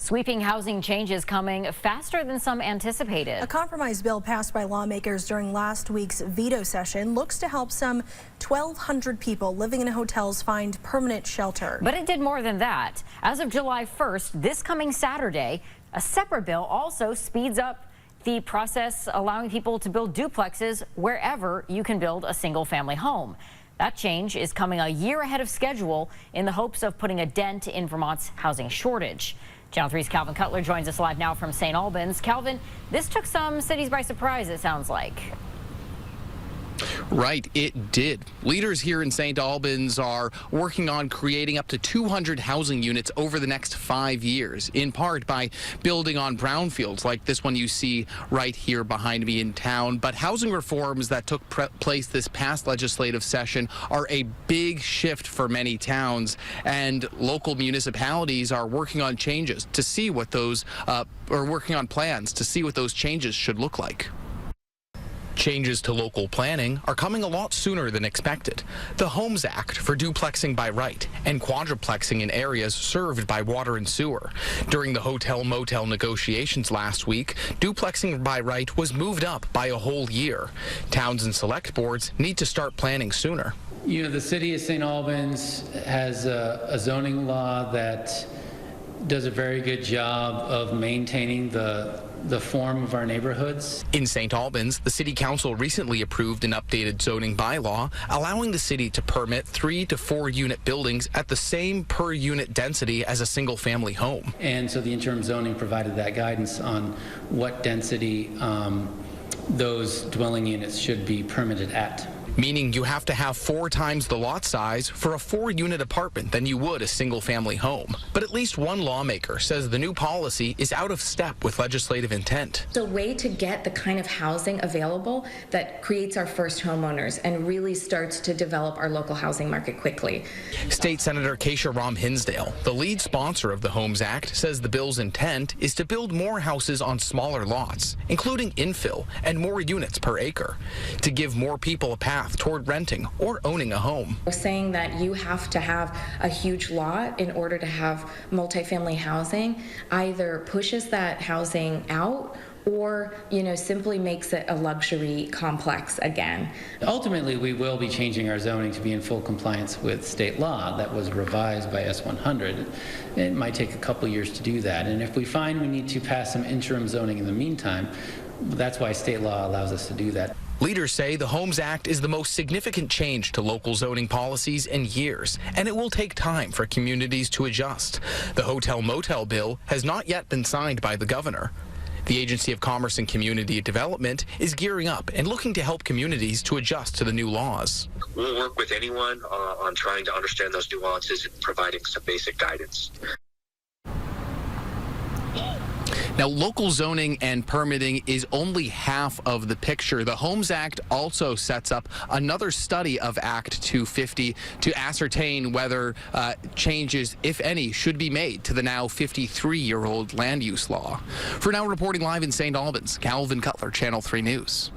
Sweeping housing changes coming faster than some anticipated. A compromise bill passed by lawmakers during last week's veto session looks to help some 1,200 people living in hotels find permanent shelter. But it did more than that. As of July 1st, this coming Saturday, a separate bill also speeds up the process, allowing people to build duplexes wherever you can build a single-family home. That change is coming a year ahead of schedule in the hopes of putting a dent in Vermont's housing shortage. Channel 3's Calvin Cutler joins us live now from St. Albans. Calvin, this took some cities by surprise, it sounds like. Right, it did. Leaders here in St. Albans are working on creating up to 200 housing units over the next 5 years, in part by building on brownfields like this one you see right here behind me in town. But housing reforms that took place this past legislative session are a big shift for many towns, and local municipalities are working on changes to see what those, or working on plans to see what those changes should look like. Changes to local planning are coming a lot sooner than expected. The Homes Act for duplexing by right and quadruplexing in areas served by water and sewer. During the hotel-motel negotiations last week, duplexing by right was moved up by a whole year. Towns and select boards need to start planning sooner. You know, the city of St. Albans has a zoning law that does a very good job of maintaining the form of our neighborhoods. In St. Albans, the City Council recently approved an updated zoning bylaw allowing the city to permit 3 to 4 unit buildings at the same per unit density as a single family home. And so the interim zoning provided that guidance on what density those dwelling units should be permitted at. Meaning you have to have 4 times the lot size for a 4-unit apartment than you would a single-family home. But at least one lawmaker says the new policy is out of step with legislative intent. It's a way to get the kind of housing available that creates our first homeowners and really starts to develop our local housing market quickly. State Senator Keisha Rom Hinsdale, the lead sponsor of the Homes Act, says the bill's intent is to build more houses on smaller lots, including infill and more units per acre, to give more people a path toward renting or owning a home. We're saying that you have to have a huge lot in order to have multifamily housing, either pushes that housing out or, simply makes it a luxury complex again. Ultimately, we will be changing our zoning to be in full compliance with state law that was revised by S100. It might take a couple years to do that, and if we find we need to pass some interim zoning in the meantime, that's why state law allows us to do that. Leaders say the Homes Act is the most significant change to local zoning policies in years, and it will take time for communities to adjust. The hotel-motel bill has not yet been signed by the governor. The Agency of Commerce and Community Development is gearing up and looking to help communities to adjust to the new laws. We'll work with anyone on trying to understand those nuances and providing some basic guidance. Now, local zoning and permitting is only half of the picture. The Homes Act also sets up another study of Act 250 to ascertain whether changes, if any, should be made to the now 53-year-old land use law. For now, reporting live in St. Albans, Calvin Cutler, Channel 3 News.